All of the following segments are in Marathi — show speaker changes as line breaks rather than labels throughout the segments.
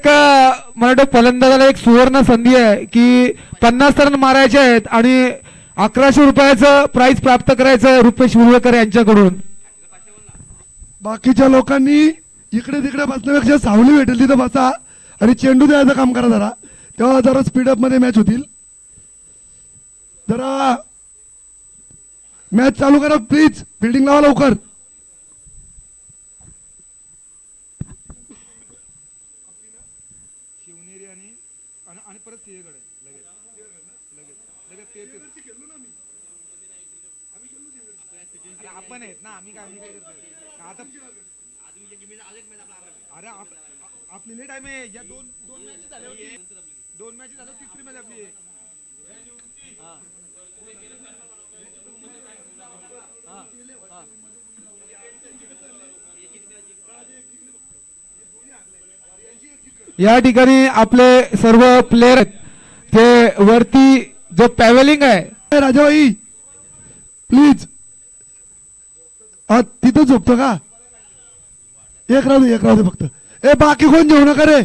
एक मला वाटतं फलंदाजाला एक सुवर्ण संधी आहे की 50 रन मारायचे आहेत आणि 1100 रुपयाचं प्राइज प्राप्त करायचं रुपेश उर्वेकर यांच्याकडून.
बाकीच्या लोकांनी इकडे तिकडे बसण्यापेक्षा सावली भेटेल तिथं बसा आणि चेंडू द्यायचं काम करा जरा, तेव्हा जरा स्पीडअप मध्ये मॅच होतील. जरा मॅच चालू करा प्लीज, फिल्डिंग लावा लवकर.
आपण आहेत ना, आम्ही काय आता अरे आपली लेट टाइम आहे. या दोन मॅच झाल्या, दोन मॅच झाल्या, तिसरी मॅच आपली आहे. या ठिकाणी आपले सर्व प्लेयर आहेत ते वरती जो पॅव्हेलिंग आहे
राजाबाई प्लीज तिथं झोपतो का? एक राहू दे फक्त. ए बाकी कोण जेवू नका रे.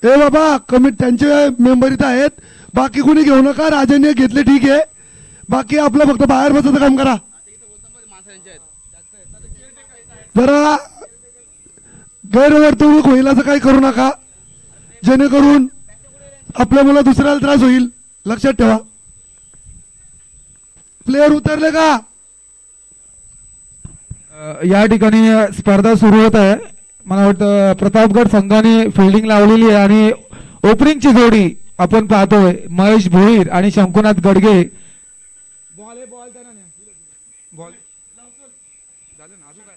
ए बाबा कमिटी त्यांचे मेंबर इथं आहेत, बाकी कोणी घेऊ नका. राजाने घेतले ठीक आहे, बाकी आपलं फक्त बाहेर बसायचं काम करा. जरा गैरवर्तणूक होईल असं काही करू नका, जेणेकरून आपल्या मुला दुसऱ्याला त्रास होईल. लक्षात ठेवा. प्लेयर उतरले का?
या ठिकाणी स्पर्धा सुरू होत आहे. मला वाटतं प्रतापगड संघाने फिल्डिंग लावलेली आहे आणि ओपनिंगची जोडी आपण पाहतोय महेश भोईर आणि शंकुनाथ गडगे. बॉल आहे, बॉल त्यांना बॉल झालं ना, अजून काय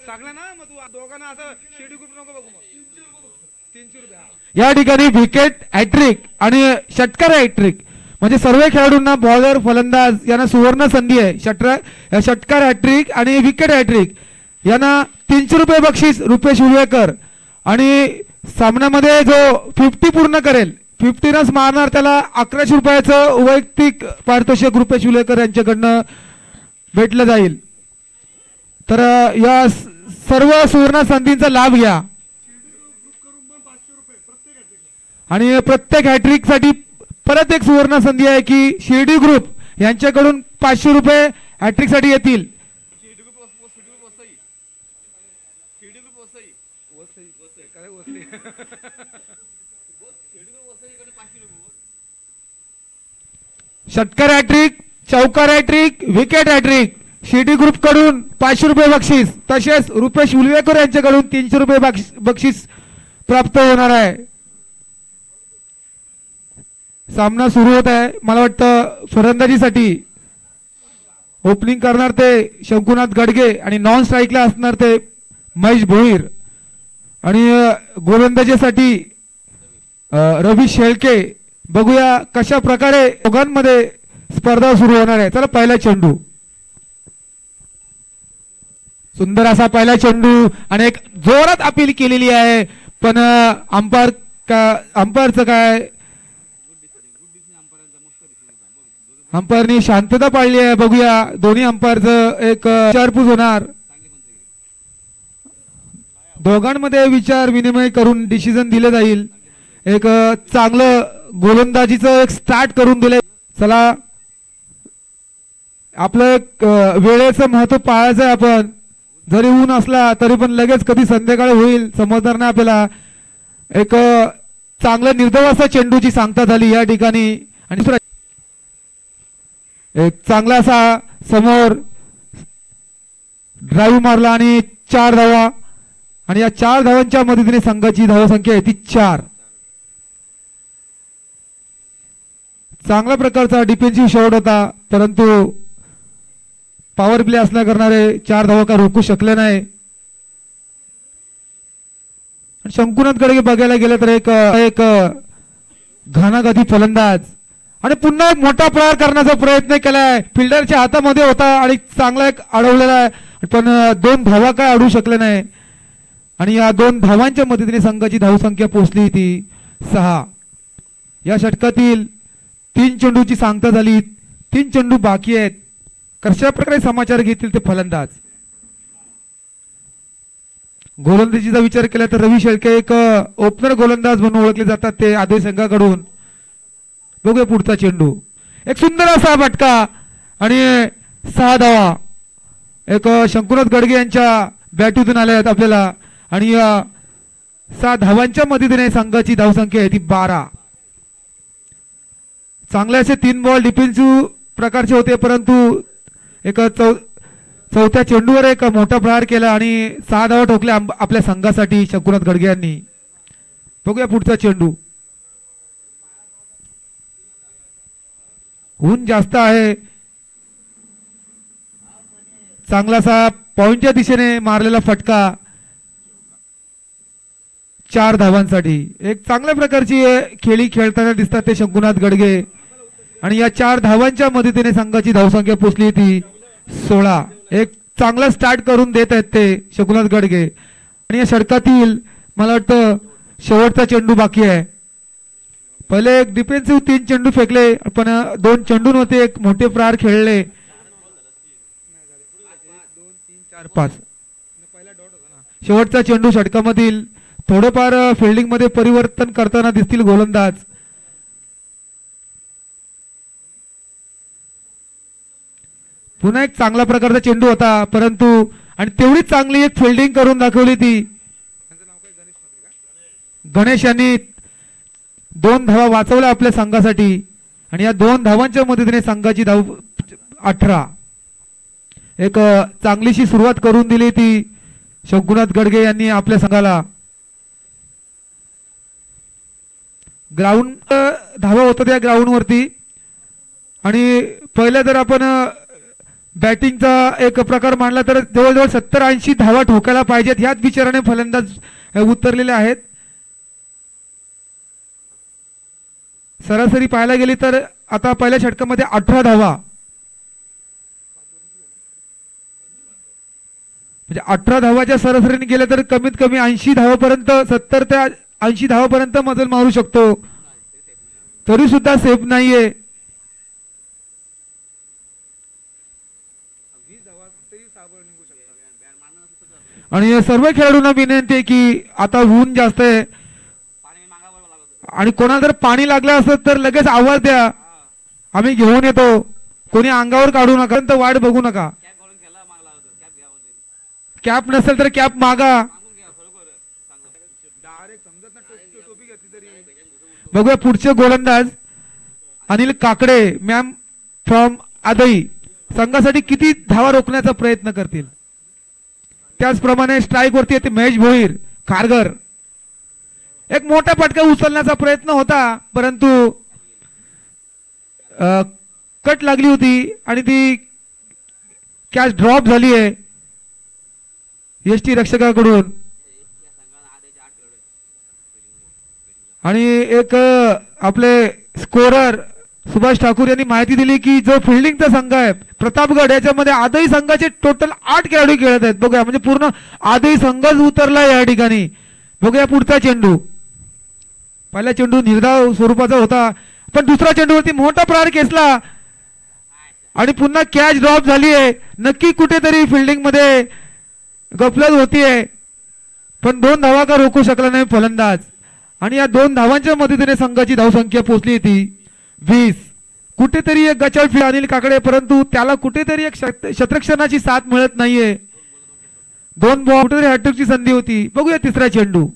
सांगलं ना मग तू दोघांना असं शेड्यू करू नको बघू. मग 300 रुपये या ठिकाणी विकेट हॅट्रिक आणि षटकार हॅट्रिक म्हणजे सर्व खेळाडूंना बॉलर फलंदाज यांना सुवर्ण संधी आहे. षटकार हॅट्रिक आणि विकेट हॅट्रिक यांना 300 रुपये बक्षीस रुपेश उर्वेकर. आणि सामन्यामध्ये जो 50 पूर्ण करेल, 50 रन्स मारणार त्याला 1100 रुपयाचं वैयक्तिक पारितोषिक रुपेश उर्वेकर यांच्याकडनं भेटलं जाईल. तर या सर्व सुवर्ण संधींचा लाभ घ्या आणि प्रत्येक हॅट्रिक साठी परत एक सुवर्ण संधी आहे की शिर्डी ग्रुप यांच्याकडून 500 रुपये हॅट्रिक साठी येतील. षटकार हॅट्रिक, चौकार hat trick, wicket hat trick Shirdi group कडून 500 रुपये बक्षीस, तसेच रुपेश उल्वेकर यांच्याकडून 300 रुपये बक्षीस प्राप्त होणार आहे. सामना सुरू होत आहे. मला वाटतं फलंदाजीसाठी ओपनिंग करणार ते शंकुनाथ गडगे आणि नॉन स्ट्राईकला असणार ते महेश भोईर आणि गोलंदाजीसाठी रवी शेळके. बघूया कशा प्रकारे दोघांमध्ये स्पर्धा सुरू होणार आहे. चला पहिला चेंडू, सुंदर असा पहिला चेंडू आणि एक जोरात अपील केलेली आहे, पण अंपायरचं काय, अंपायरनी शांतता पाळली आहे. बघूया दोन्ही अंपायरचं एक विचारपूस होणार, दोघांमध्ये विचार विनिमय करून डिसिजन दिले जाईल. एक चांगलं गोलंदाजीचं एक स्टार्ट करून दिले. चला आपलं वेळेचं महत्व पाळायचं आहे. आपण जरी ऊन असला तरी पण लगेच कधी संध्याकाळ होईल समजणार नाही आपल्याला. एक चांगलं निर्धावाचा चेंडूची सांगता झाली या ठिकाणी आणि एक चांगला असा समोर ड्राईव्ह मारला आणि 4 धावा आणि या 4 धावांच्या मदतीने संघाची धावसंख्या आहे ती 4. चांगल्या प्रकारचा डिफेन्सिव्ह शॉट होता, परंतु पॉवर प्ले असल्या करणारे 4 धावा का रोखू शकले नाही. शंकुनाथ गडगे बघायला गेलं तर एक घाणाघाती फलंदाज आणि पुन्हा एक मोठा प्रहार करण्याचा प्रयत्न केलाय. फिल्डरच्या हातामध्ये होता आणि चांगला एक अडवलेला आहे, पण 2 धावा काय अडवू शकले नाही आणि या 2 धावांच्या मदतीने संघाची धावसंख्या पोहोचली ती 6. या षटकातील 3 चेंडूची सांगता झाली, 3 चेंडू बाकी आहेत. कशा प्रकारे समाचार घेतील ते फलंदाज. गोलंदाजीचा विचार केला तर रवी शेळके एक ओपनर गोलंदाज म्हणून ओळखले जातात ते आदर्श संघाकडून. बघूया पुढचा चेंडू, एक सुंदर असा फटका आणि 6 धावा एक शंकुनाथ गडगे यांच्या बॅटूतून आल्या आहेत आपल्याला. आणि या 6 धावांच्या मदतीने संघाची धावसंख्या आहे ती 12. चांगले असे 3 बॉल डिफेन्सिव्ह प्रकारचे होते, परंतु एक चौथ्या चेंडूवर एक मोठा प्रहार केला आणि 6 धावा ठोकल्या आपल्या संघासाठी शंकुनाथ गडगे यांनी. बघूया पुढचा चेंडू, ऊन जास्त आहे, चांगलासा पॉइंटच्या दिशेने मारलेला फटका 4 धावांसाठी. एक चांगल्या प्रकारची खेळी खेळताना दिसतात ते शंकुनाथ गडगे. आणि या 4 धावांच्या मदतीने संघाची धावसंख्या पोचली ती 16. एक चांगला स्टार्ट करून देत आहेत ते शंकुनाथ गडगे. आणि या षटकातील मला वाटतं शेवटचा चेंडू बाकी आहे. पहिले एक डिफेन्सिव्ह 3 चेंडू फेकले, पण 2 चेंडूंमध्ये एक मोठे प्रहार खेळले. 2 3 4 5 शेवटचा चेंडू षटकामधील थोडेफार फिल्डिंग मध्ये परिवर्तन करताना दिसतील गोलंदाज. पुन्हा एक चांगला प्रकारचा चेंडू होता, परंतु आणि तेवढीच चांगली एक फिल्डिंग करून दाखवली ती. गणेश यांनी 2 धावा वाचवल्या आपल्या संघासाठी. आणि या 2 धावांच्या मदतीने संघाची धाव 18. एक चांगलीशी सुरुवात करून दिली ती शंकुनाथ गडगे यांनी आपल्या संघाला. ग्राउंड धावा होतात या ग्राउंड वरती. आणि पहिल्या जर आपण बॅटिंगचा एक प्रकार मांडला तर जवळजवळ 70-80 धावा ठोकायला पाहिजेत, ह्याच विचाराने फलंदाज उतरलेले आहेत. सरासरी पाहायला गेली तर आता पहिल्या षटकामध्ये 18 धावा, म्हणजे 18 धावाच्या सरासरीने गेले तर कमीत कमी 80 धावापर्यंत 70 ते 80 धावापर्यंत मजल मारू शकतो, तरी सुद्धा सेफ नाहीये. आणि सर्व खेळाडूंना विनंती आहे की आता ऊन जास्त आहे आणि कोणाला जर पाणी लागलं असत तर लगेच आवाज द्या, आम्ही घेऊन येतो. कोणी अंगावर काढू नका, तर वाट बघू नका. कॅप नसेल तर कॅप मागा. बघूया पुढचे गोलंदाज अनिल काकडे मॅम फ्रॉम आदई संघासाठी किती धावा रोखण्याचा प्रयत्न करतील. त्याचप्रमाणे स्ट्राईक वरती येते महेश भोईर कारगर. एक मोठा फटका उचलण्याचा प्रयत्न होता, परंतु कट लागली होती आणि ती कॅच ड्रॉप झाली आहे यष्टी रक्षकाकडून. आणि एक आपले स्कोरर सुभाष ठाकूर यांनी माहिती दिली की जो फिल्डिंगचा संघ आहे प्रतापगड याच्यामध्ये आदई संघाचे टोटल 8 खेळाडू खेळत आहेत. बघूया म्हणजे पूर्ण आदई संघच उतरला या ठिकाणी. बघूया पुढचा चेंडू. पहिला चेंडू निर्धाव स्वरूपाचा होता, पण दुसरा चेंडूवरती मोठा प्रहार खेचला आणि पुन्हा कॅच ड्रॉप झाली आहे. नक्की कुठेतरी फिल्डिंग मध्ये गफलत होतीये, पण 2 धावा का रोखू शकला नाही फलंदाज. आणि या 2 धावांच्या मदतीने संघाची धावसंख्या पोहोचली ती 20. कुठेतरी एक गचाळ फिर अनिल काकडे, परंतु त्याला कुठेतरी एक शतरक्षणाची साथ मिळत नाहीये. 2 बॉल कुठेतरी हॅट्रिकची संधी होती. बघूया तिसरा चेंडू.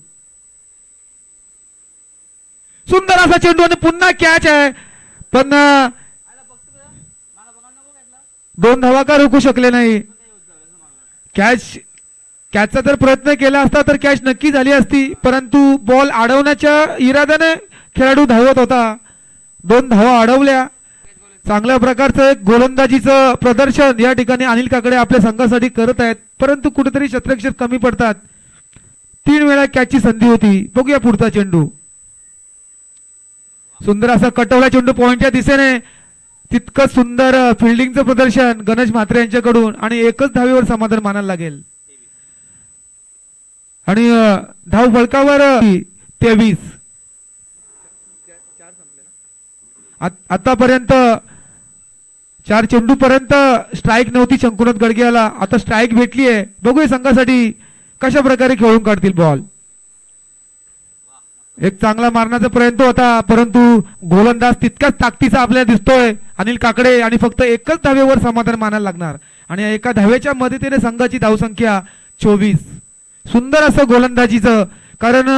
सुंदर असा चेंडू आणि पुन्हा कॅच आहे, पण 2 धावा का रोखू शकले नाही. कॅचचा जर प्रयत्न केला असता तर कॅच नक्की झाली असती, परंतु बॉल अडवण्याच्या इराद्याने खेळाडू धावत होता. 2 धावा अडवल्या. चांगल्या प्रकारचं एक गोलंदाजीचं प्रदर्शन या ठिकाणी अनिल काकडे आपल्या संघासाठी करत आहेत, परंतु कुठेतरी शतरक्षक कमी पडतात. 3 वेळा कॅचची संधी होती. बघूया पुढचा चेंडू. सुंदर असा कटवला चेंडू पॉइंटच्या दिशेने. तितकं सुंदर फिल्डिंगचं प्रदर्शन गणेश म्हात्रे यांच्याकडून आणि एकच धावेवर समाधान मानायला लागेल. आणि धाव फलकावर 23. आतापर्यंत 4 चेंडू पर्यंत स्ट्राईक नव्हती शंकुनाथ गडगे याला, आता स्ट्राईक भेटली आहे. बघूया संघासाठी कशा प्रकारे खेळून काढतील बॉल. एक चांगला मारण्याचा प्रयत्न होता, परंतु गोलंदाज तितकाच ताकदीचा आपल्याला दिसतोय अनिल काकडे, आणि फक्त एकच धावेवर समाधान मानायला लागणार. आणि एका धावेच्या मदतीने संघाची धावसंख्या 24. सुंदर असं गोलंदाजीचं, कारण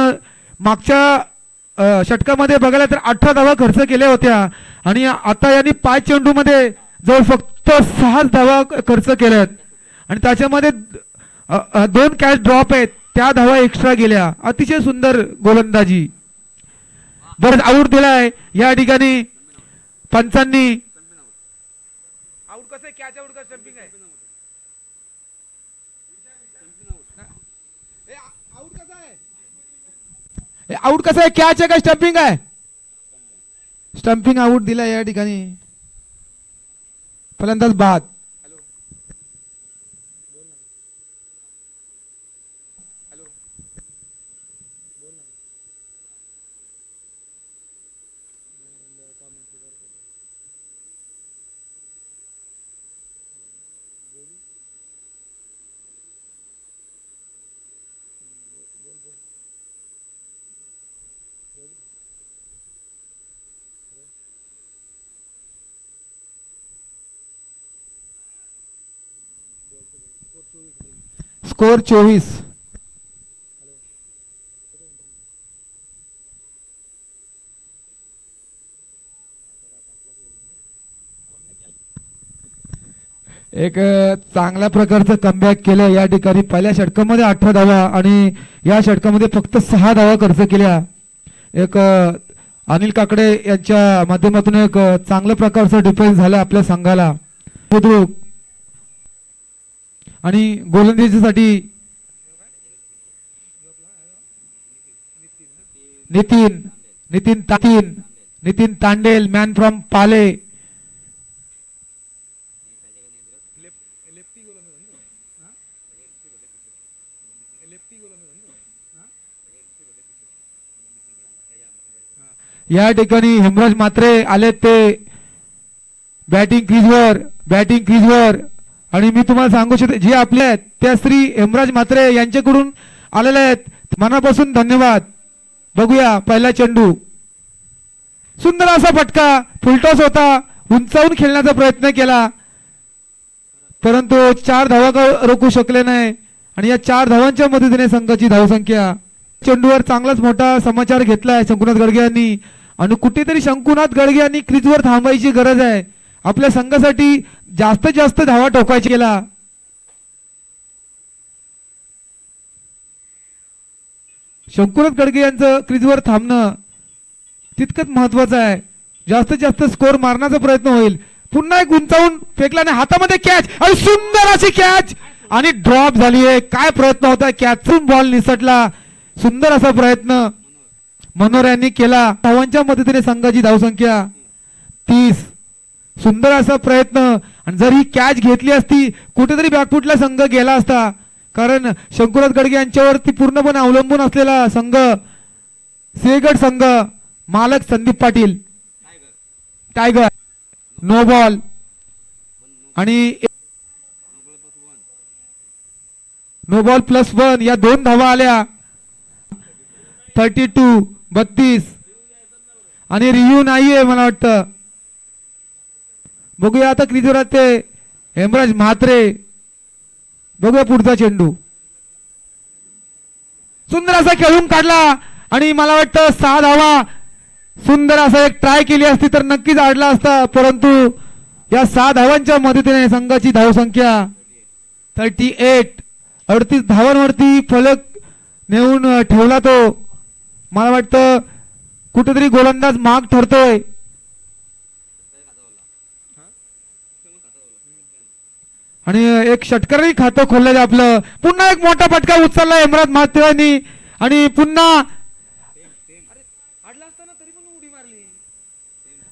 मागच्या षटकामध्ये बघायला तर 18 धावा खर्च केल्या होत्या आणि आता यांनी 5 चेंडूमध्ये जवळ फक्त 6 धावा खर्च केल्यात आणि त्याच्यामध्ये 2 कॅच ड्रॉप आहेत, त्या धावा एक्स्ट्रा गेल्या. अतिशय सुंदर गोलंदाजी. बरंच आऊट दिलाय या ठिकाणी पंचांनी. आऊट कसं आहे, कॅच आऊट का स्टंपिंग आहे? आऊट कसं आहे, आऊट कसं आहे, कॅच आहे का स्टंपिंग आहे? स्टंपिंग आऊट दिला या ठिकाणी. फलंदाज बाद. स्कोर 24. एक चांगल्या प्रकारचं कमबॅक केलं या ठिकाणी. पहिल्या षटकामध्ये 18 धावा आणि या षटकामध्ये फक्त 6 धावा खर्च केल्या. एक अनिल काकडे यांच्या माध्यमातून एक चांगल्या प्रकारचं डिफेन्स झालं आपल्या संघाला. आणि गोलंदाजीसाठी नितीन तांडेल, मॅन फ्रॉम पाले. या ठिकाणी हेमराज मात्रे आले ते बॅटिंग क्रीजवर आणि मी तुम्हाला सांगू शकतो जे आपले आहेत त्या श्री हेमराज मात्रे यांच्याकडून आलेले आहेत. मनापासून धन्यवाद. बघूया पहिला चेंडू. सुंदर असा फटका, फुलटॉस होता, उंचावून खेळण्याचा प्रयत्न केला परंतु 4 धावा रोखू शकले नाही आणि या 4 धावांच्या मदतीने संघाची धावसंख्या. चेंडूवर चांगलाच मोठा समाचार घेतलाय शंकुनाथ गडगे यांनी आणि कुठेतरी शंकुनाथ गडगे यांनी क्रीजवर थांबायची गरज आहे. आपल्या संघासाठी जास्तीत जास्त धावा ठोकायची केला. शंकुनाथ गडगे यांचं क्रीजवर थांबणं तितकंच महत्वाचं आहे. जास्तीत जास्त स्कोर मारण्याचा प्रयत्न होईल. पुन्हा एक उंचावून फेकल्याने हातामध्ये कॅच आणि सुंदर अशी कॅच आणि ड्रॉप झाली आहे. काय प्रयत्न होता, कॅचून बॉल निसटला. सुंदर असा प्रयत्न मनोहर यांनी केला. धावांच्या मदतीने संघाची धावसंख्या 30. सुंदर असा प्रयत्न आणि जर ही कॅच घेतली असती कुठेतरी बॅकफुटला संघ गेला असता, कारण शंकुनाथ गडगे यांच्यावरती पूर्णपणे अवलंबून असलेला संघ सिंहगड संघ, मालक Sandeep Patil tiger. No ball आणि नो बॉल +1 या 2 धावा आल्या. 32 आणि रिव्ह्यू नाहीये मला वाटतं. बघूया आता क्रीजवर ते हेमराज म्हात्रे. बघूया पुढचा चेंडू. सुंदर असा खेळून काढला आणि मला वाटतं 6 धावा. सुंदर असा एक ट्राय केली असती तर नक्कीच आडला असता, परंतु या 6 धावांच्या मदतीने संघाची धावसंख्या 38. 38 धावांवरती फलक नेऊन ठेवला तो. मला वाटतं कुठेतरी गोलंदाज माग ठरतोय. आणि एक षटकारांनी खातं खोललं आपलं. पुन्हा एक मोठा फटका उचलला हेमराज म्हात्रेंनी आणि पुन्हा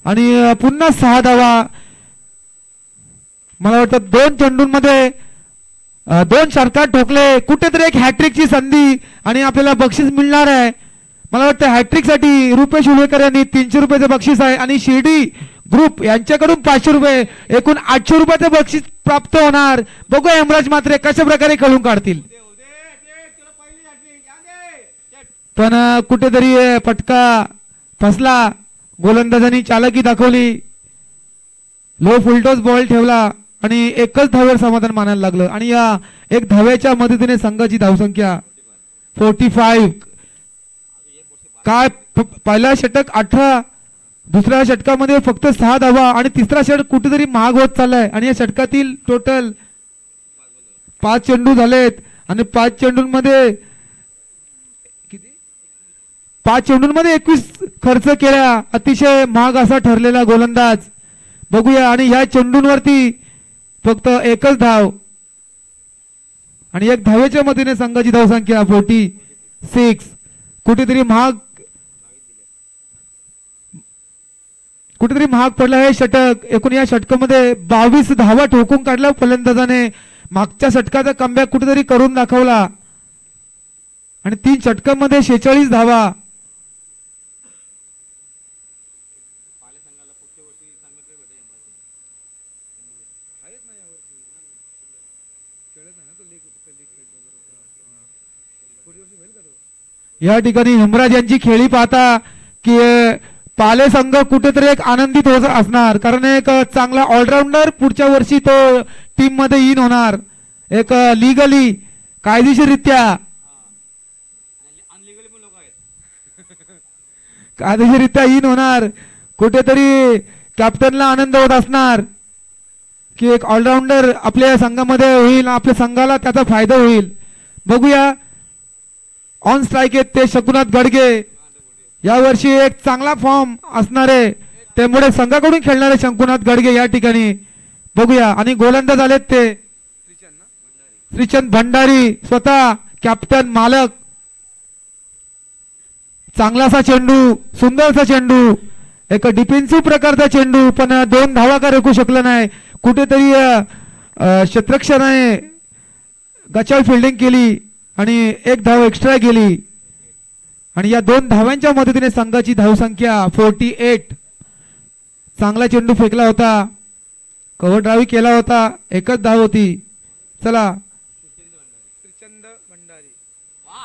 आणि पुन्हा 6 धावा. मला वाटतं 2 चेंडूंमध्ये 2 षटकार ठोकले. कुठेतरी एक हॅट्रिकची संधी आणि आपल्याला बक्षीस मिळणार आहे. मला वाटतं हॅट्रिक साठी रुपेश उलवेकर यांनी 300 रुपयाचं बक्षीस आहे आणि शिर्डी ग्रुप यांच्याकडून 500 रुपये, एकूण 800 रुपयाचं बक्षीस प्राप्त होणार. बघूया हेमराज मात्रे कशा प्रकारे खेळून काढतील. पण कुठेतरी फटका फसला. गोलंदाजांनी चालाकी दाखवली, लो फुलटॉस बॉल ठेवला आणि एकच धावेवर समाधान मानायला लागलं. आणि या एक धाव्याच्या मदतीने संघाची धावसंख्या 45. काय पहिला षटक 18, दुसऱ्या षटकामध्ये फक्त 6 धावा आणि तिसरा षटक कुठेतरी महाग होत चाललाय. आणि या षटकातील टोटल 5 चेंडू झालेत आणि 5 चेंडूंमध्ये 21 खर्च केल्या. अतिशय महाग असा ठरलेला गोलंदाज बघूया. आणि ह्या चेंडूंवरती फक्त एकच धाव आणि एक धावेच्या मदतीने संघाची धावसंख्या 46. कुठेतरी महाग पडला हे षटक. एकूण या षटकामध्ये 22 धावा ठोकून काढल्या फलंदाजाने. मागच्या षटकाचा कमबॅक कुठेतरी करून दाखवला आणि 3 षटकांमध्ये 46 धावा. या ठिकाणी हेमराज यांची खेळी पाहता की पाले संघ कुठेतरी एक आनंदित होत असणार, कारण एक चांगला ऑलराऊंडर पुढच्या वर्षी तो टीम मध्ये इन होणार. एक लिगली कायदेशीररित्या इन होणार. कुठेतरी कॅप्टनला आनंद होत असणार की एक ऑलराऊंडर आपल्या संघामध्ये होईल, आपल्या संघाला त्याचा फायदा होईल. बघूया. ऑन स्ट्राईक आहेत ते शकुनाथ गडगे. यावर्षी एक चांगला फॉर्म असणारे, त्यामुळे संघाकडून खेळणारे शंकुनाथ गडगे या ठिकाणी बघूया. आणि गोलंदाज आलेत ते श्रीचंद भंडारी, स्वतः कॅप्टन मालक. चांगलासा चेंडू, सुंदरसा चेंडू, एक डिफेन्सिव्ह प्रकारचा चेंडू, पण 2 धावा का रोखू शकलं नाही. कुठेतरी क्षेत्ररक्षणाने गचाळ फिल्डिंग केली आणि 1 धाव एक्स्ट्रा गेली. आणि या 2 धाव्यांच्या मदतीने संघाची धावसंख्या 48. चांगला चेंडू फेकला होता, कव्हर ड्राईव्ह केला होता, एकच धाव होती. चला,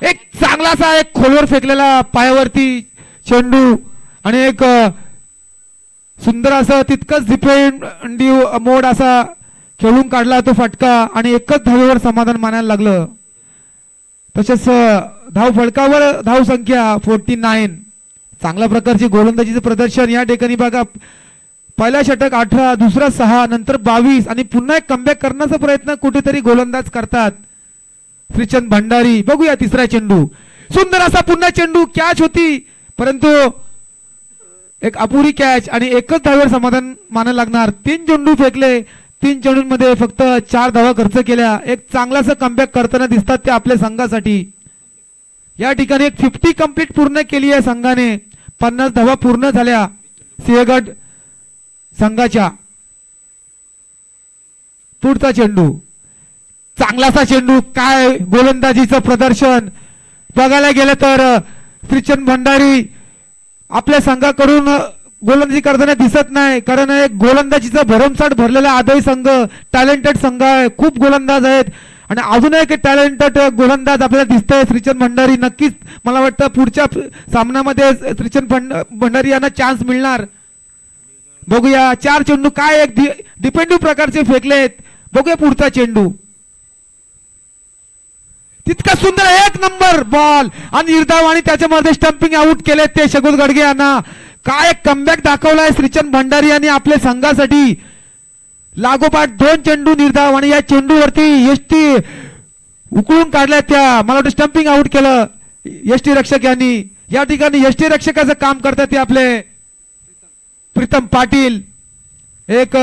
एक चांगलासा एक खोलवर फेकलेला पायावरती चेंडू आणि एक सुंदर असं तितकंच डिफेंडिव्ह मोड असा खेळून काढला तो फटका आणि एकच धावेवर समाधान मानायला लागलं. तसेच धाव फलकावर धाव संख्या 49. चांगल्या प्रकारची गोलंदाजीचं प्रदर्शन या ठिकाणी बघा. पहिला षटक 18, दुसरा 6, नंतर 22 आणि पुन्हा एक कमबॅक करण्याचा प्रयत्न कुठेतरी गोलंदाज करतात श्रीचंद भंडारी. बघूया तिसरा चेंडू, सुंदर असा पुन्हा चेंडू, कॅच होती परंतु एक अपुरी कॅच आणि एकच धावेवर समाधान मानायला लागणार. 3 चेंडू फेकले, 3 चेंडूंमध्ये फक्त 4 धावा खर्च केल्या. एक चांगलासा कमबॅक करताना दिसतात ते आपल्या संघासाठी. या ठिकाणी एक 50 कंप्लीट पूर्ण केली आहे संघाने. 50 धावा पूर्ण झाल्या सिंहगड संघाच्या. पुढचा चेंडू, चांगलासा चेंडू, काय गोलंदाजीचं प्रदर्शन. बघायला गेलं तर श्रीचंद भंडारी आपल्या संघाकडून गोलंदाजी करताना दिसत नाही, कारण एक गोलंदाजीचा भरमसाठ भरलेला आदही संघ, टॅलेंटेड संघ आहे, खूप गोलंदाज आहेत आणि अजून एक टॅलेंटेड गोलंदाज आपल्याला दिसतंय श्रीचंद भंडारी. नक्कीच मला वाटतं पुढच्या सामन्यामध्ये श्रीचंद भंडारी यांना चान्स मिळणार. बघूया. 4 चेंडू, काय एक डिफेंडिव्ह प्रकारचे फेकलेत. बघूया पुढचा चेंडू, तितका सुंदर 1 नंबर बॉल आणि निर्धाव आणि त्याच्यामध्ये स्टंपिंग आउट केले ते शकुनाथ गडगे यांना. काय कमबॅक दाखवलाय श्रीचंद भंडारी यांनी आपल्या संघासाठी. लागोपाठ 2 चेंडू निर्धाव आणि या चेंडूवरती एसटी उकळून काढल्या त्या. मला वाटतं स्टंपिंग आउट केलं एसटी रक्षक यांनी. या ठिकाणी एसटी रक्षकाचं काम करतात ते आपले प्रीतम पाटील, एक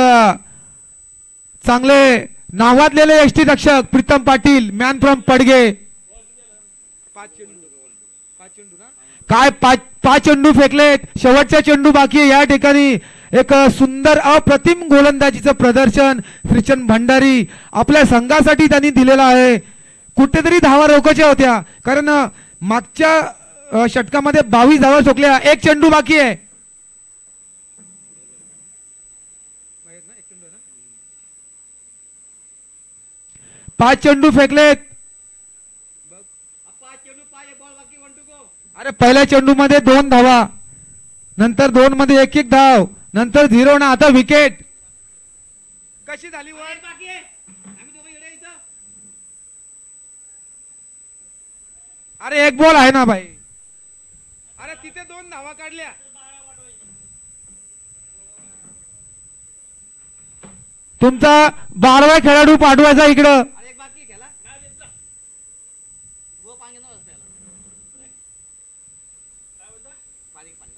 चांगले नावाजलेले एसटी रक्षक प्रीतम पाटील, मॅन फ्रॉम पडगे. काय 5 चेंडू फेकलेत, शेवटचा चेंडू बाकी आहे. या ठिकाणी एक सुंदर अप्रतिम गोलंदाजीचं प्रदर्शन श्रीचंद भंडारी आपल्या संघासाठी त्यांनी दिलेलं आहे. कुठेतरी धावा रोखायच्या होत्या, कारण मागच्या षटकामध्ये 22 धावा ठोकल्या, 1 चेंडू बाकी आहे. 5 चेंडू फेकलेत. अरे पहिल्या चेंडू मध्ये 2 धावा, नंतर 2 मध्ये 1-1 धाव, नंतर 0 ना. आता विकेट कशी झाली वर? अरे 1 बॉल आहे ना भाई. अरे तिथे 2 धावा काढल्या. तुमचा 12वा खेळाडू पाठवायचा इकडं.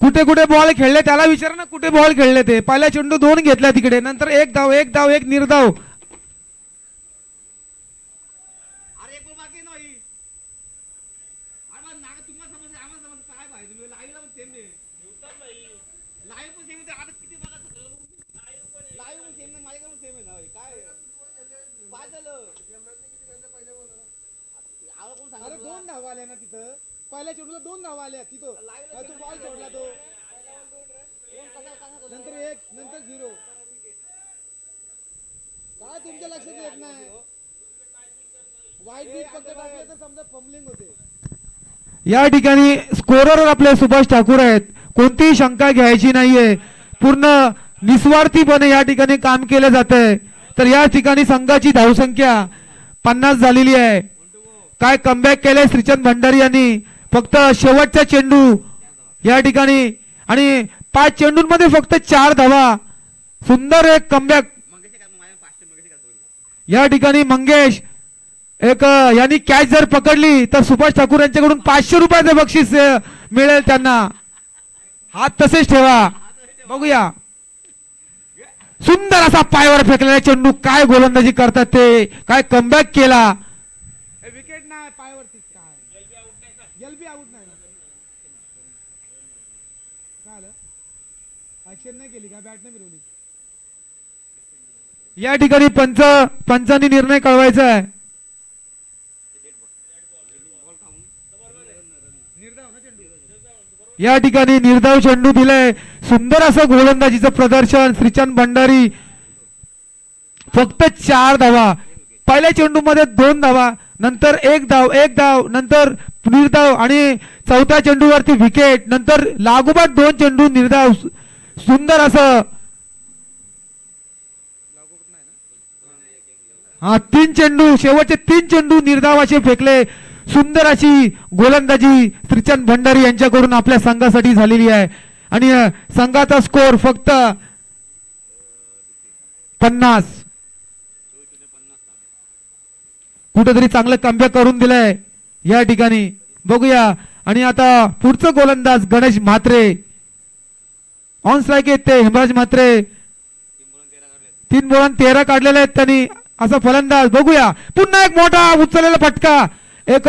कुठे कुठे बॉल खेळले त्याला विचारा ना, कुठे बॉल खेळले ते. पहिला चेंडू 2 घेतला तिकडे, नंतर 1 धाव 1 धाव 1 निर्धाव. अरे 2 धावा आल्या ना तिथं. पहिल्या चेंडूला 2 धावा आल्या तिथं. तू बॉल सोडला तो, नंतर 1 नंतर 0. काय तुमच्या लक्षात येत नाही? वाईट बीट फक्त टाकले तर समजा फंबलिंग होते. या ठिकाणी स्कोरर आपले सुभाष ठाकूर आहेत. कोणतीही शंका घ्यायची नाहीये. पूर्ण निस्वार्थीपणे या ठिकाणी काम केलं जातंय. तर या ठिकाणी संघाची धावसंख्या 50 झालेली आहे. काय कमबॅक केलंय श्रीचंद भंडारी यांनी. फक्त शेवटचा चेंडू या ठिकाणी आणि 5 चेंडूंमध्ये फक्त 4 धावा. सुंदर एक कमबॅक या ठिकाणी. मंगेश एक यांनी कॅच जर पकडली तर सुभाष ठाकूर यांच्याकडून 500 रुपयाचं बक्षीस मिळेल त्यांना. हात तसेच ठेवा. बघूया. सुंदर असा पायावर फेकलेला चेंडू. काय गोलंदाजी करतात ते. काय कमबॅक केला. विकेट नाही पायावरती. काय एलबी आउट नाही ना. काय आलं? ऍक्शन नाही केली का? बॅट नाही फिरवली. या ठिकाणी पंचांनी निर्णय कळवायचा आहे. या ठिकाणी निर्धाव चेंडू दिलाय. सुंदर असं गोलंदाजीचं प्रदर्शन श्रीचंद भंडारी. फक्त 4 धावा. पहिल्या चेंडू मध्ये 2 धावा, नंतर 1 धाव 1 धाव, नंतर निर्धाव आणि चौथ्या चेंडूवरती विकेट. नंतर लागोपाठ 2 चेंडू निर्धाव. सुंदर असं 3 चेंडू, शेवटचे 3 चेंडू निर्धावाचे फेकले. सुंदर अशी गोलंदाजी श्रीचंद भंडारी यांच्याकडून आपल्या संघासाठी झालेली आहे. आणि संघाचा स्कोर फक्त 50. कुठेतरी चांगलं कमबॅक करून दिलंय या ठिकाणी. बघूया. आणि आता पुढचं गोलंदाज गणेश म्हात्रे. ऑन स्ट्राईक आहेत ते हेमराज म्हात्रे. 3 बॉल 13 काढलेले आहेत त्यांनी. असा फलंदाज. बघूया. पुन्हा एक मोठा उचललेला फटका. एक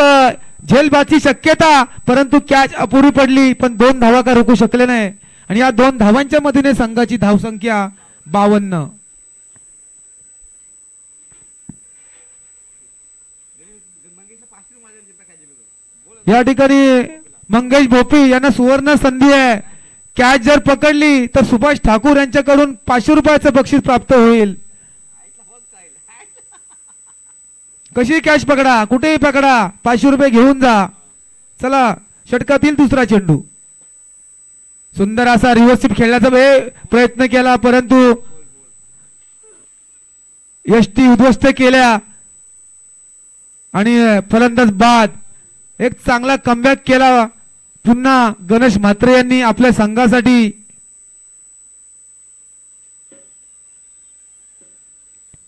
झेलबाची शक्यता, परंतु कॅच अपुरी पडली. पण 2 धावा का रोखू शकले नाही. आणि या 2 धावांच्या मधून संघाची धावसंख्या 52. या ठिकाणी मंगेश भोपी यांना सुवर्ण संधी आहे. कॅच जर पकडली तर सुभाष ठाकूर यांच्याकडून 500 रुपयाचं बक्षीस प्राप्त होईल. कशी कॅच पकडा, कुठेही पकडा, 500 रुपये घेऊन जा. चला षटकातील दुसरा चेंडू. सुंदर असा रिव्हर्स खेळण्याचा प्रयत्न केला, परंतु यष्टी उद्ध्वस्त केल्या आणि फलंदाज बाद. एक चांगला कमबॅक केला पुन्हा गणेश म्हात्रे यांनी आपल्या संघासाठी.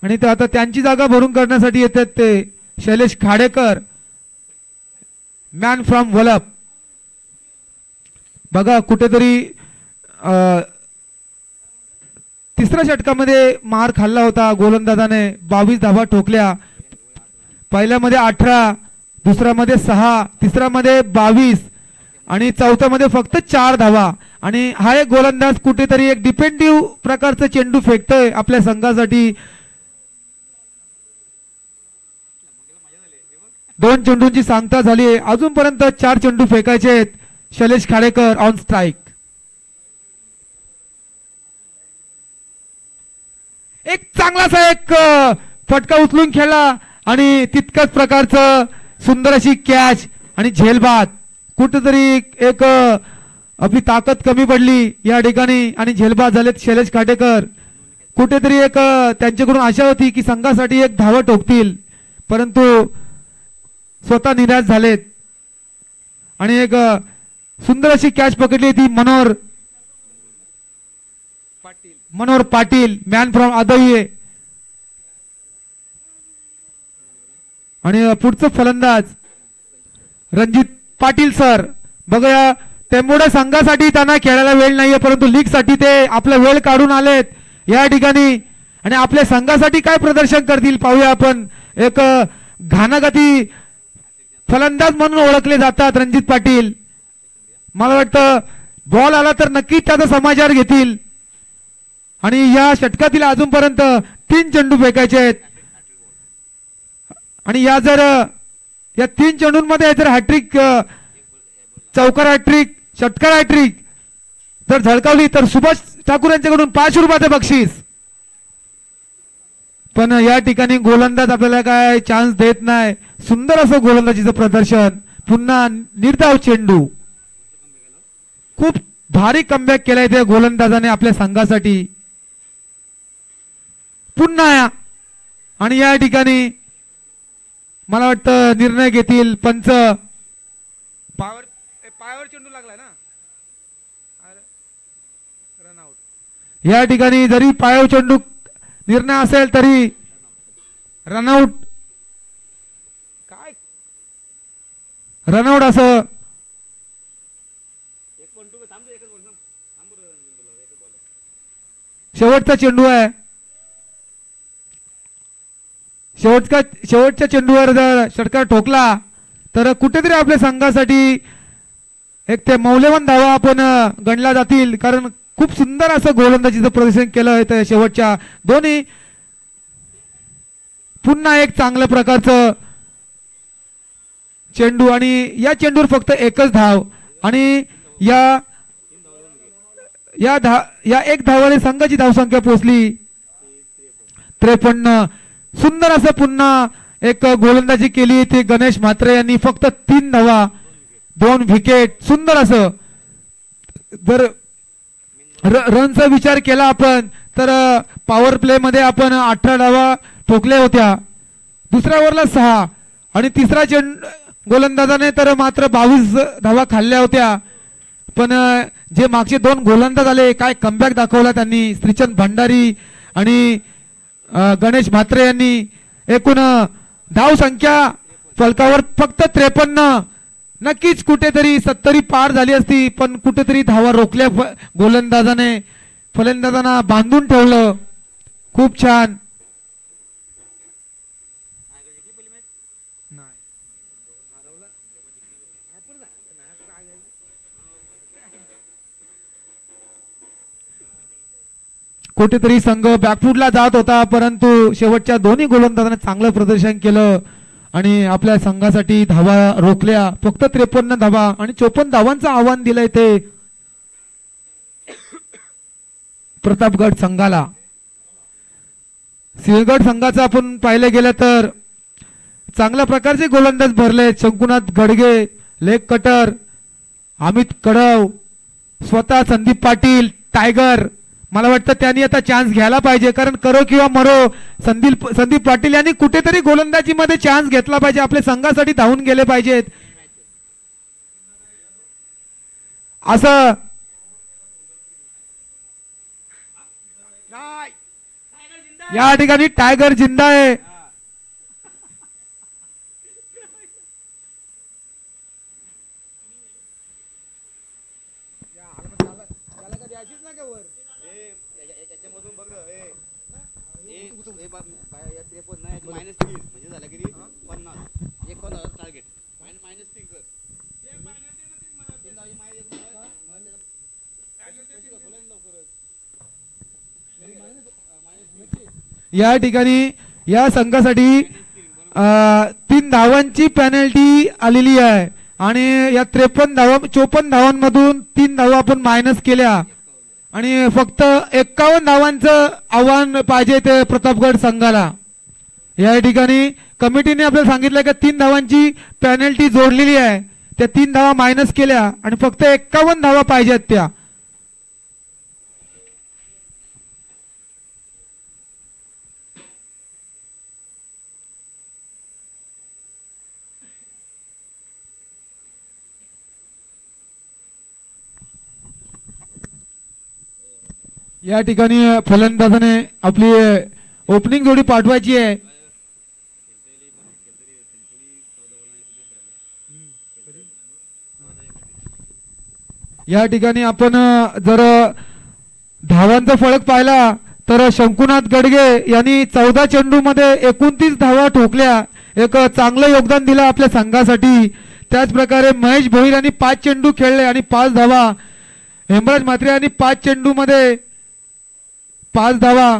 आणि आता त्यांची जागा भरून करण्यासाठी येतात ते शैलेश खाडेकर, मॅन फ्रॉम वलप. बघा कुठेतरी तिसऱ्या षटकामध्ये मार खाल्ला होता गोलंदाजाने. 22 धावा ठोकल्या. पहिल्यामध्ये 18, दुसऱ्यामध्ये 6, तिसऱ्यामध्ये 22 आणि चौथ्यामध्ये फक्त 4 धावा. आणि हा एक गोलंदाज कुठेतरी एक डिफेंडिव्ह प्रकारचा चेंडू फेकतोय आपल्या संघासाठी. 2 चेंडूंची सांगता झाली. अजूनपर्यंत 4 चेंडू फेकायचे आहेत. Shailesh Khadekar on strike. एक चांगलासा एक फटका उचलून खेळला आणि तितकंच प्रकारचं सुंदर अशी कॅच आणि झेलबाद कुठेतरी एक आपली ताकद कमी पडली या ठिकाणी आणि झेलबाद झालेत शैलेश काटेकर. कुठेतरी एक त्यांच्याकडून आशा होती की संघासाठी एक धावा ठोकतील, परंतु स्वतः निराश झालेत. आणि एक सुंदर अशी कॅच पकडली ती मनोहर पाटील मॅन फ्रॉम आदविये. आणि पुढचं फलंदाज रणजित पाटील सर. बघूया टेंबोडे संघासाठी त्यांना खेळायला वेळ नाहीये, परंतु लीग साठी ते आपला वेळ काढून आलेत या ठिकाणी आणि आपल्या संघासाठी काय प्रदर्शन करतील पाहूया आपण. एक घानागती फलंदाज म्हणून ओळखले जातात रणजित पाटील. मला वाटतं बॉल आला तर नक्कीच त्याचा समाचार घेतील. आणि या षटकातील अजूनपर्यंत 3 चेंडू फेकायचे आहेत आणि या 3 चेंडूंमध्ये जर हॅट्रिक, चौकार हॅट्रिक, षटकार हॅट्रिक जर झळकावली तर सुभाष ठाकूर यांच्याकडून 500 रुपयाचे बक्षीस. पण या ठिकाणी गोलंदाज आपल्याला काय चान्स देत नाही. सुंदर असं गोलंदाजीचं प्रदर्शन. पुन्हा निर्धाव चेंडू. खूप भारी कमबॅक केलाय त्या गोलंदाजाने आपल्या संघासाठी. पुन्हा आणि या ठिकाणी मला वाटतं निर्णय घेतील पंच. पायावर चेंडू लागलाय ना, रनआउट. या ठिकाणी जरी पायावर चेंडू निर्णय असेल तरी रनआउट. काय रनआउट असं शेवटचा चेंडू आहे. शेवटच्या चेंडूवर जर षटकार ठोकला तर कुठेतरी आपल्या संघासाठी एक ते मौल्यवान धावा आपण गणला जातील, कारण खूप सुंदर असं गोलंदाजीचं प्रदर्शन केलं आहे शेवटच्या दोन्ही. पुन्हा एक चांगल्या प्रकारचं चेंडू आणि या चेंडूवर फक्त एकच धाव आणि या एक धावाने संघाची धावसंख्या पोहोचली 53. सुंदर असं पुन्हा एक गोलंदाजी केली ती गणेश म्हात्रे यांनी. फक्त 3 धावा, 2 विकेट. सुंदर असं. जर रनचा विचार केला आपण तर पॉवर प्ले मध्ये आपण 18 धावा ठोकल्या होत्या, दुसऱ्या ओव्हरला 6 आणि तिसरा गोलंदाजाने तर मात्र 22 धावा खाल्ल्या होत्या. पण जे मागचे 2 गोलंदाज आले काय कमबॅक दाखवला त्यांनी. श्रीचंद भंडारी आणि गणेश म्हात्रे यांनी. एकूण धाव संख्या फलकावर फक्त 53. नक्कीच कुठेतरी 70 पार झाली असती, पण कुठेतरी धावा रोखल्या गोलंदाजाने. फलंदाजांना बांधून ठेवलं. खूप छान. कुठेतरी संघ बॅकफूटला जात होता, परंतु शेवटच्या दोन्ही गोलंदाजांनी चांगलं प्रदर्शन केलं आणि आपल्या संघासाठी धावा रोखल्या. फक्त 53 धावा आणि 54 धावांचं आव्हान दिलंय ते प्रतापगड संघाला. सिंहगड संघाचं आपण पाहिलं गेलं तर चांगल्या प्रकारचे गोलंदाज भरले. शंकुनाथ गडगे, लेग कटर, अमित कडव, स्वतः संदीप पाटील टायगर. मला वाटतं त्यांनी आता चान्स घ्यायला पाहिजे, कारण करो किंवा मरो संदीप पाटील यांनी कुठेतरी गोलंदाजीमध्ये चान्स घेतला पाहिजे. आपल्या संघासाठी धावून गेले पाहिजेत असं. या ठिकाणी टायगर जिंदा आहे. या ठिकाणी या संघासाठी 3 धावांची पेनल्टी आलेली आहे आणि या 54 धावांमधून 3 धावा आपण मायनस केल्या आणि फक्त 51 धावांचं आव्हान पाहिजे ते प्रतापगड संघाला. या ठिकाणी कमिटीने आपल्याला सांगितलं की 3 धावांची पेनल्टी जोडलेली आहे. त्या 3 धावा मायनस केल्या आणि फक्त 51 धावा पाहिजेत त्या. या ठिकाणी फलंदाजाने आपली ओपनिंग जोडी पाठवायची आहे. या ठिकाणी आपण जर धावांचा फलक पाहिला तर शंकुनाथ गडगे यांनी 14 चेंडूमध्ये 29 धावा ठोकल्या. एक चांगलं योगदान दिलं आपल्या संघासाठी. त्याच प्रकारे महेश भोईर यांनी 5 चेंडू खेळले आणि 5 धावा. हेमराज म्हात्रे यांनी 5 चेंडूमध्ये 5 धावा.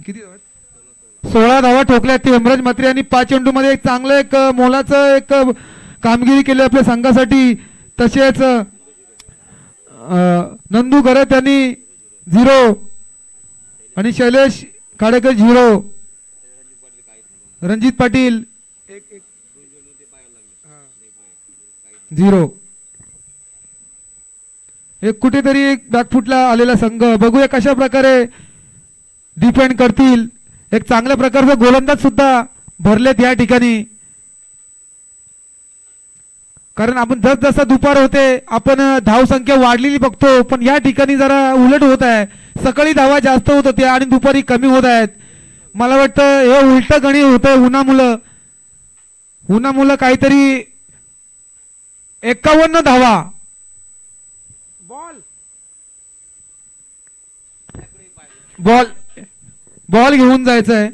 किती 16 धावा ठोकल्या. ते हेमराज म्हात्रे यांनी 5 चेंडूमध्ये एक चांगलं एक मोलाचं एक कामगिरी केली आपल्या संघासाठी. तसेच नंदू गरत यांनी 0 आणि शैलेश खाडेकर 0. रणजित पाटील 0. एक कुठेतरी एक बॅकफुटला आलेला संघ. बघूया कशा प्रकारे डिफेंड करतील. एक चांगल्या प्रकारचा गोलंदाज सुद्धा भरलेत या ठिकाणी. कारण आपण जसजसा दुपार होते आपण धावसंख्या वाढलेली बघतो, पण या ठिकाणी जरा उलट होत आहे. सकाळी धावा जास्त होत होत्या आणि दुपारी कमी होत आहेत. मला वाटतं हे उलट गणित होतंय उन्हामुळं काहीतरी 51 धावा. बॉल घेऊन जायचंय.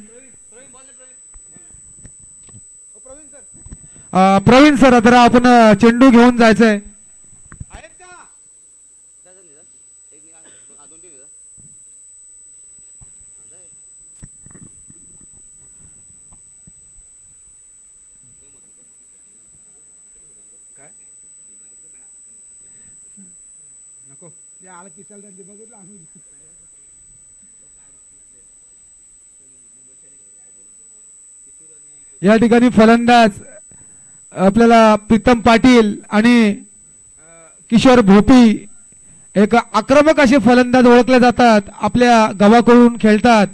प्रवीण सर आता आपण चेंडू घेऊन जायचंय. या ठिकाणी फलंदाज आपल्याला प्रीतम पाटील आणि किशोर भोपी एक आक्रमक असे फलंदाज ओळखले जातात. आपल्या गावाकडून खेळतात.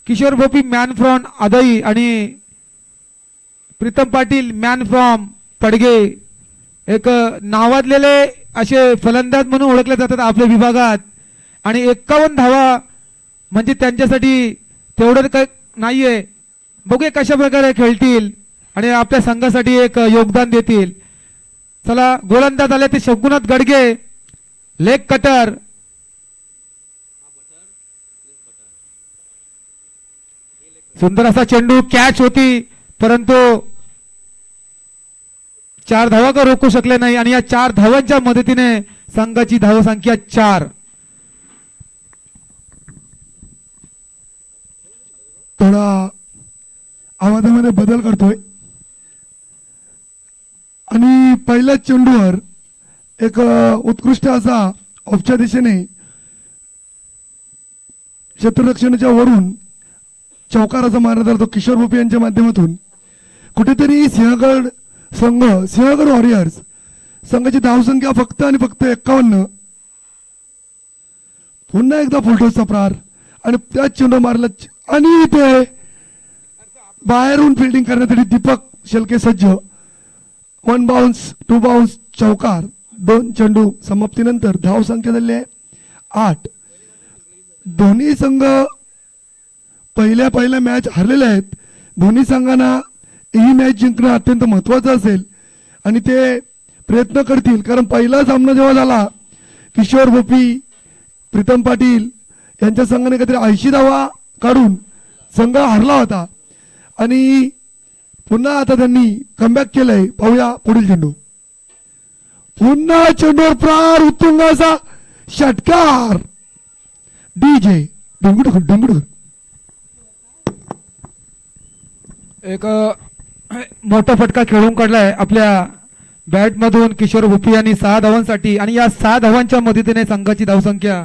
किशोर भोपी मॅन फ्रॉम आदई आणि प्रीतम पाटील मॅन फ्रॉम पडगे. एक नावाजलेले असे फलंदाज म्हणून ओळखले जातात आपल्या विभागात. आणि 51 धावा म्हणजे त्यांच्यासाठी तेवढं काही नाहीये. बघूया कशा प्रकारे खेळतील आणि आपल्या संघासाठी एक योगदान देतील. चला गोलंदाज आले ते शंकुनाथ गडगे. Leg cutter. सुंदर असा चेंडू कॅच होती, परंतु 4 धावा का रोखू शकले नाही. आणि या 4 धावांच्या मदतीने संघाची धावसंख्या 4.
थोडा आवाजामध्ये बदल करतोय आणि पहिल्याच चेंडूवर एक उत्कृष्ट असा ऑफच्या दिशेने क्षेत्ररक्षणाच्या वरून चौकाराचा मारण्यात आला तो किशोर भोपी यांच्या माध्यमातून. कुठेतरी सिंहगड वॉरियर्स संघाची धावसंख्या फक्त आणि फक्त 51. पुन्हा एकदा फुलटॉसचा प्रहार आणि त्याच चेंडू मारला आणि ते बाहेरून फिल्डिंग करण्यासाठी दीपक शेलके सज्ज. 1 बाउन्स 2 बाउन्स चौकार. 2 चेंडू समाप्तीनंतर धावसंख्या झाली आहे 8. दोन्ही संघ पहिल्या मॅच हरलेले आहेत. दोन्ही संघांना ही मॅच जिंकणं अत्यंत महत्वाचं असेल आणि ते प्रयत्न करतील. कारण पहिला सामना जेव्हा झाला किशोर भोपी प्रीतम पाटील यांच्या संघाने काहीतरी 80 धावा काढून संघ हरला होता आणि पुन्हा आता त्यांनी कमबॅक केलंय. पाहूया पुढील चेंडू. पुन्हा चेंडूवर प्रार उत्तुंग असा षटकार. डीजे डुंगुड
एक मोठा फटका खेळून काढलाय आपल्या बॅट मधून किशोर भोपी यांनी 6 धावांसाठी. आणि या 6 धावांच्या मदतीने संघाची धावसंख्या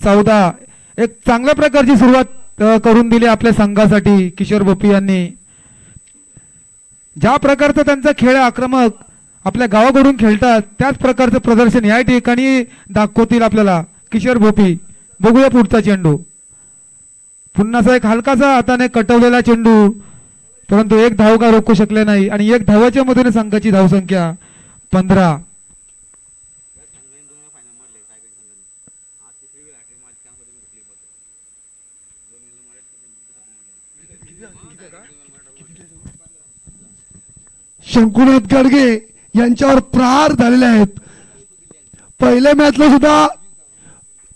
14 एक चांगल्या प्रकारची सुरुवात करून दिली आपल्या संघासाठी किशोर भोपी यांनी. ज्या प्रकारचा त्यांचा खेळ आक्रमक आपल्या गावाकडून खेळतात त्याच प्रकारचं प्रदर्शन या ठिकाणी दाखवतील आपल्याला किशोर भोपी. बघूया पुढचा चेंडू. पुन्हा एक हलकासा हाताने कटवलेला चेंडू, परंतु एक धाव का रोखू शकले नाही आणि एक धावाच्या मधून संघाची धावसंख्या 15.
शंकुनाथ गाडगे यांच्यावर प्रहार झालेले आहेत. पहिल्या मॅचला सुद्धा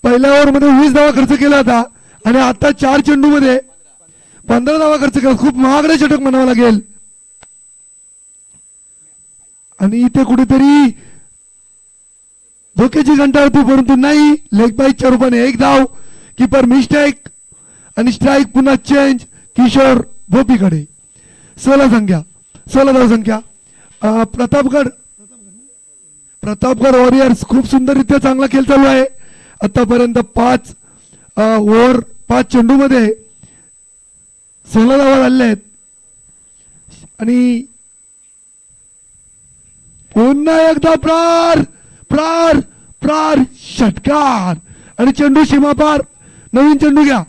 पहिल्या ओव्हरमध्ये 20 धावा खर्च केला होता आणि आता 4 चेंडू मध्ये 15 धावा खर्च केला. खूप महागडे षटक म्हणावं लागेल. आणि इथे कुठेतरी धोक्याची घंटा होती, परंतु नाही. लेग बाईच्या रूपाने एक धाव, कीपर मिस्टेक आणि स्ट्राईक पुन्हा चेंज किशोर भोपीकडे. 16 धाव संख्या. प्रतापगड वॉरियर्स खूप सुंदररित्या चांगला खेळ चालू आहे. आतापर्यंत 5 ओव्हर 5 चेंडू मध्ये 16 धावा झालेल्या आहेत. आणि पुन्हा एकदा प्रार प्रार प्रार षटकार आणि चेंडू सीमापार. नवीन चेंडू घ्या.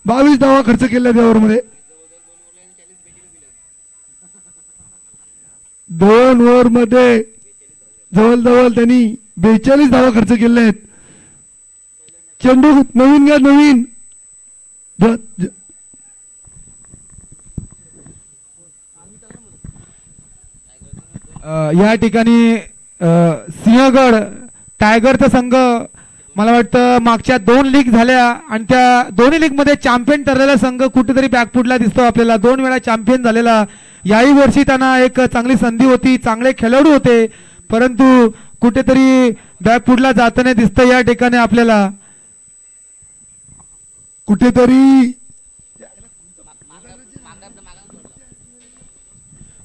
22 धावा खर्च केल्या त्या ओव्हरमध्ये. 2 ओव्हर मध्ये जवळजवळ त्यांनी 42 धावा खर्च केल्या आहेत. चेंडू नवीन घ्या. नवीन
या ठिकाणी सिंहगड टायगरचा संघ मला वाटतं मागच्या 2 लीग झाल्या आणि त्या दोन्ही लीग मध्ये चॅम्पियन ठरलेला संघ कुठेतरी बॅकफुटला दिसतो आपल्याला. 2 वेळा चॅम्पियन झालेला. याही वर्षी त्यांना एक चांगली संधी होती, चांगले खेळाडू होते, परंतु कुठेतरी बॅकफुटला जाताना दिसतं या ठिकाणी आपल्याला.
कुठेतरी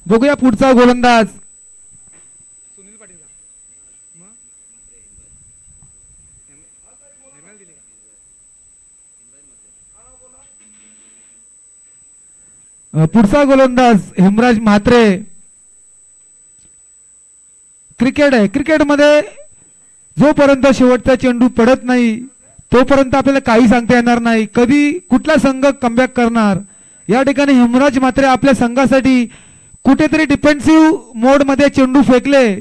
बघूया पुढचा गोलंदाज. पुढचा गोलंदाज हेमराज म्हात्रे. क्रिकेट आहे. क्रिकेटमध्ये जोपर्यंत शेवटचा चेंडू पडत नाही तोपर्यंत आपल्याला काही सांगता येणार नाही कधी कुठला संघ कमबॅक करणार. या ठिकाणी हेमराज म्हात्रे आपल्या संघासाठी कुठेतरी डिफेन्सिव्ह मोड मध्ये चेंडू फेकले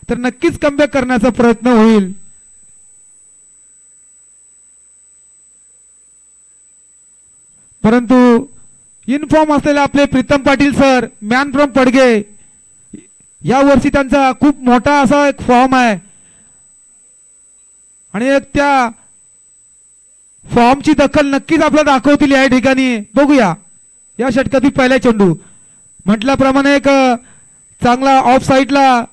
तर नक्कीच कमबॅक करण्याचा प्रयत्न होईल. परंतु इनफॉर्म असलेले आपले Pritam Patil sir, man from Padge, या वर्षी त्यांचा खूप मोठा असा एक फॉर्म आहे आणि एक त्या फॉर्मची दखल नक्कीच आपल्याला दाखवतील या ठिकाणी. बघूया या षटकातील पहिला चेंडू. म्हटल्याप्रमाणे एक चांगला ऑफ साईडला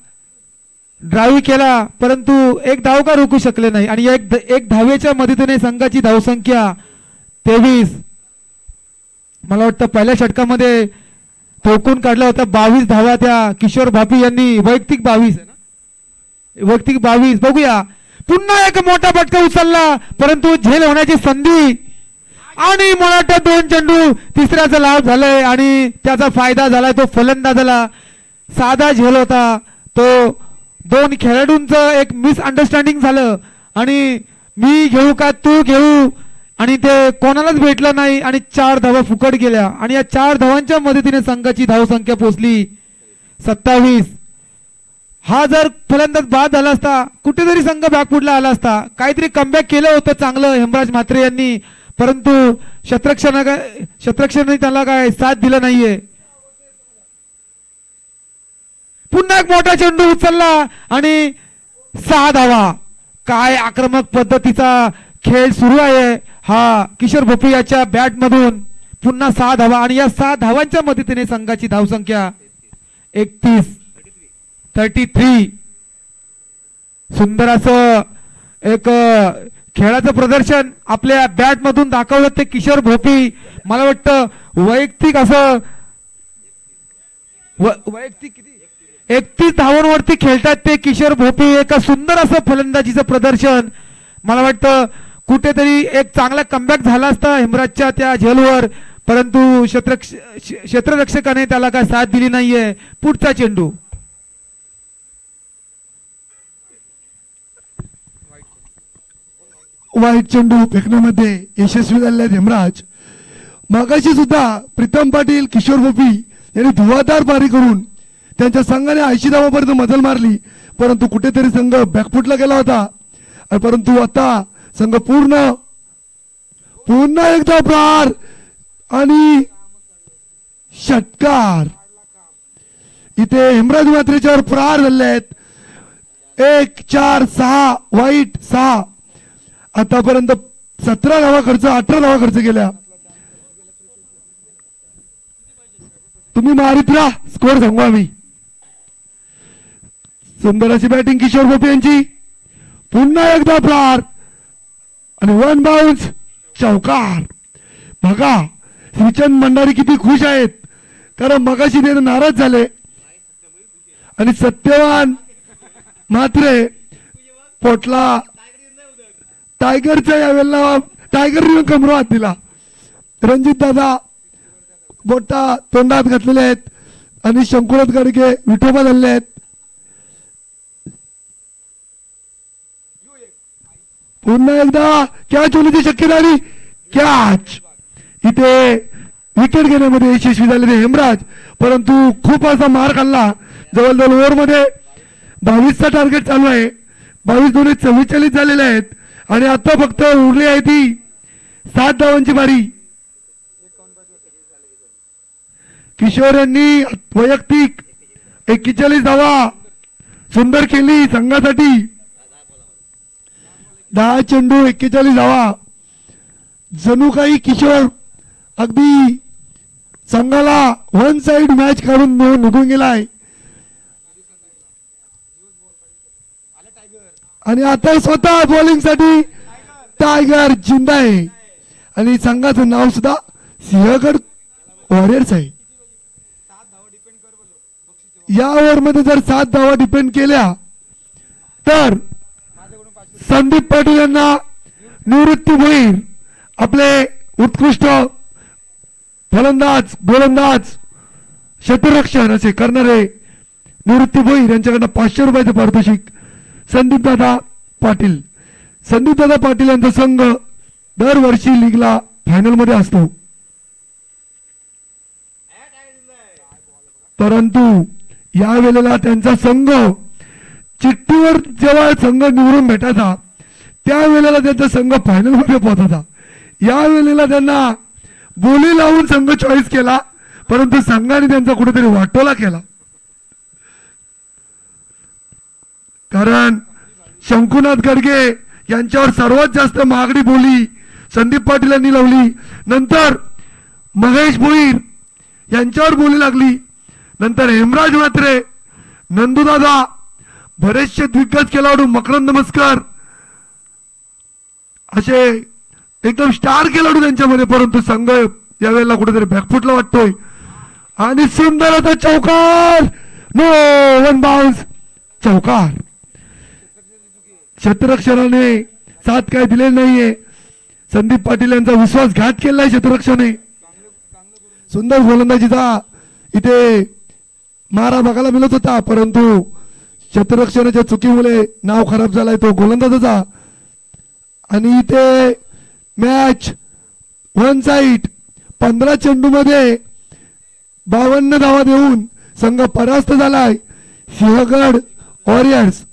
ड्राईव्ह केला, परंतु एक धाव का रोखू शकले नाही आणि एक धावेच्या मदतीने संघाची धावसंख्या 23. मला वाटतं पहिल्या षटकामध्ये ठोकून काढला होता 22 धावा त्या किशोर भापी यांनी. वैयक्तिक 22. बघूया पुन्हा एक मोठा फटका उचलला, परंतु झेल होण्याची संधी आणि मला वाटतं 2 चेंडू तिसऱ्याचा लाभ झालाय आणि त्याचा फायदा झालाय तो फलंदाजाला. साधा झेल होता तो. 2 खेळाडूंचं एक मिसअंडरस्टँडिंग झालं आणि मी घेऊ का तू घेऊ आणि ते कोणालाच भेटलं नाही आणि 4 धावा फुकट गेल्या आणि या 4 धावांच्या मदतीने संघाची धावसंख्या पोहोचली 27. हा जर फलंदाज बाद झाला असता कुठेतरी संघ बॅकफुटला आला असता. काहीतरी कमबॅक केलं होतं चांगलं हेमराज म्हात्रे यांनी, परंतु शतरक्षणाने त्याला काय साथ दिलं नाहीये. पुन्हा एक मोठा चेंडू उचलला आणि 6 धावा. काय आक्रमक पद्धतीचा खेळ सुरू आहे हा किशोर भोपी याच्या बॅट मधून. पुन्हा 6 धावा आणि या 6 धावांच्या मदतीने संघाची धावसंख्या 33. सुंदर असं एक खेळाचं प्रदर्शन आपल्या बॅट मधून दाखवलं ते किशोर भोपी. मला वाटतं वैयक्तिक 31 धावांवरती खेळतात ते किशोर भोपी. एका सुंदर असं फलंदाजीचं प्रदर्शन. मला वाटतं कुठेतरी एक चांगला कमबॅक झाला असता हेमराजच्या त्या झेलवर, परंतु क्षेत्ररक्षकाने त्याला काय साथ दिली नाहीये. पुढचा चेंडू
वाईट चेंडू फेकण्यामध्ये यशस्वी झाले आहेत हेमराज. मागाशी सुद्धा प्रीतम पाटील, किशोर गोपी यांनी धुवाधार पारी करून त्यांच्या संघाने 80 धावांपर्यंत मजल मारली, परंतु कुठेतरी संघ बॅकफुटला गेला होता. परंतु आता संघ पुन्हा एकदा प्रहार आणि षटकार. इथे हेमराज मात्रेच्यावर प्रहार झाले आहेत. 1, 4, 6 वाईट 6. आतापर्यंत 17 धावा खर्च, 18 धावा खर्च केल्या. तुम्ही मारित राहा, स्कोर सांगू आम्ही. सुंदर अशी बॅटिंग किशोर गोपी यांची. पुन्हा एकदा प्रहार आणि 1 बाउन्स, चौकार. बघा श्रीचंद भंडारी किती खुश आहेत, कारण मगाशी ते नाराज झाले आणि सत्यवान मात्र पोटला टायगरच्या यावेळेला टायगरने कमरो हात दिला. रणजित दादा बोटा तोंडात घातलेले आहेत आणि शंकुनाथ गाडगे विठोबा झालेले आहेत. पुन्हा एकदा कॅच होण्याची शक्यता आली. कॅच. इथे विकेट घेण्यामध्ये यशस्वी झालेले हेमराज, परंतु खूप असा मार खाल्ला. जवळजवळ ओव्हरमध्ये 22चा टार्गेट चालू आहे. 22 दोन्ही 44 झालेले आहेत आणि आता फक्त उरली आहे ती 7 धावांची बारी. किशोर यांनी वैयक्तिक 41 धावा सुंदर केली संघासाठी. 10 चेंडू 41 धावा. जणू काही किशोर अगदी संघाला 1 साइड मॅच काढून निघून गेलाय. आणि आता स्वतः बॉलिंग साठी टायगर जिंदा आहे आणि संघाचं नाव सुद्धा सिंहगड वॉरियर्स आहे. या ओव्हर मध्ये जर 7 धावा डिपेंड केल्या तर संदीप पाटील यांना निवृत्ती होईल. आपले उत्कृष्ट फलंदाज, गोलंदाज, क्षेत्ररक्षण असे करणारे निवृत्ती भोईर यांच्याकडनं 500 रुपयाचं पारितोषिक. संदीप दादा पाटील. संदीप दादा पाटील यांचा संघ दरवर्षी लीगला फायनल मध्ये असतो, परंतु या वेळेला त्यांचा संघ चिठ्ठीवर जेव्हा संघ निवडून भेटायचा त्यावेळेला त्यांचा संघ फायनल मध्ये पोहोचायचा. या वेळेला त्यांना बोली लावून संघ चॉईस केला, परंतु संघाने त्यांचा कुठेतरी वाटोला केला. कारण शंकुनाथ गडगे यांच्यावर सर्वात जास्त महागडी बोली संदीप पाटील यांनी लावली. नंतर महेश भोईर यांच्यावर बोली लागली. नंतर हेमराज म्हात्रे, नंदूदादा, बरेचसे दिग्गज खेळाडू, मकरंद नमस्कार असे एकदम स्टार खेळाडू त्यांच्यामध्ये, परंतु संघ यावेळेला कुठेतरी बॅकफुटला वाटतोय. आणि सुंदर आता चौकार. नो 1 बाउन्स, चौकार. क्षेत्ररक्षणाने साथ काय दिलेली नाहीये. संदीप पाटील यांचा विश्वासघात केलाय क्षेत्ररक्षणाने. सुंदर गोलंदाजीचा इथे मारा बघायला मिळत होता, परंतु क्षेत्ररक्षणाच्या चुकीमुळे नाव खराब झालाय तो गोलंदाजाचा. आणि इथे मॅच 1 साइड. 15 चेंडू मध्ये 52 धावा देऊन संघ परास्त झालाय. सिंहगड वॉरियर्स.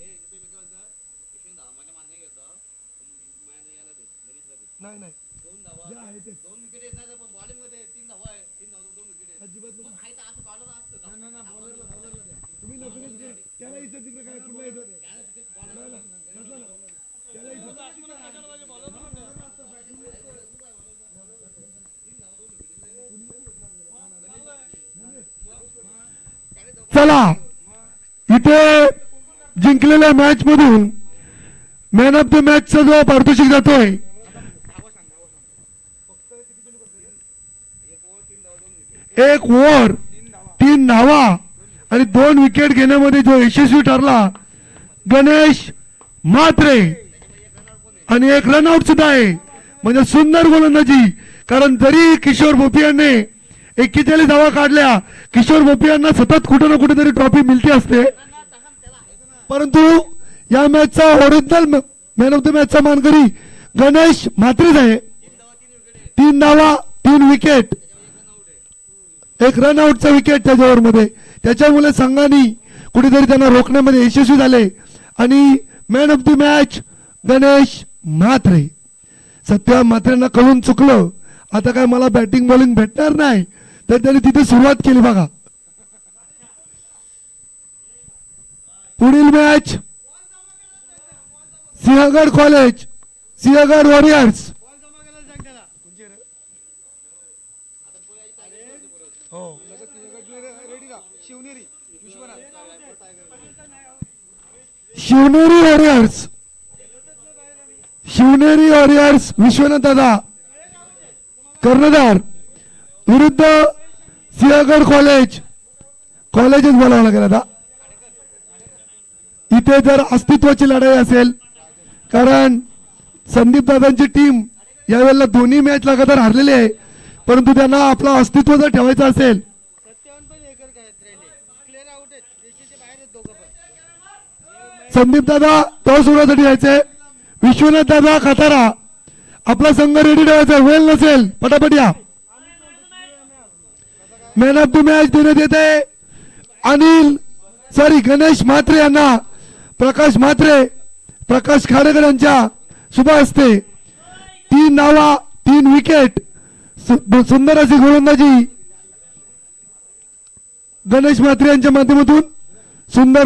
चला इथे जिंकलेल्या मॅच मधून मॅन ऑफ द मॅचचा जो पारितोषिक जातोय, एक ओव्हर 3 धावा आणि 2 विकेट घेण्यामध्ये जो यशस्वी ठरला गणेश म्हात्रे आणि एक रनआउट सुद्धा आहे. म्हणजे सुंदर गोलंदाजी. कारण जरी किशोर भोपियांनी 41 धावा काढल्या, किशोर भोपियांना सतत कुठे ना कुठेतरी ट्रॉफी मिळते असते, परंतु या मॅचचा ओरिजिनल मॅन ऑफ द मॅचचा मानकरी गणेश म्हात्रेच आहे. 3 धावा 3 विकेट, एक रनआउटचा विकेट त्याच्या ओव्हरमध्ये. त्याच्यामुळे संघाने कुठेतरी त्यांना रोखण्यामध्ये यशस्वी झाले आणि man of the match Ganesh Mhatre. Satyam म्हात्रेंना कळून चुकलं, आता काय मला बॅटिंग बॉलिंग भेटणार नाही, तर त्यांनी तिथे सुरुवात केली बघा. पुढील match Sinhagad college Sinhagad warriors. Shivneri warriors, Shivneri warriors Vishwanath दादा कर्णधार विरुद्ध सिंहगड कॉलेज. कॉलेजच बोलावं लागेल आता. इथे जर अस्तित्वाची लढाई असेल, कारण संदीप दादांची टीम यावेळेला दोन्ही मॅच लगातार हारलेली आहे, परंतु त्यांना आपलं अस्तित्व जर ठेवायचं असेल, संदीप दादा तो सोडण्यासाठी यायचे, विश्वनाथ दादा खतारा आपला संघ रेडी ठेवायचा. वेळ नसेल पटापट या. मॅन ऑफ द मॅच देण्यात येते गणेश म्हात्रे यांना. प्रकाश म्हात्रे, प्रकाश खाडेकर यांच्या शुभ हस्ते 3 धावा 3 विकेट, सुंदर अशी गोलंदाजी गणेश म्हात्रे यांच्या माध्यमातून. सुंदर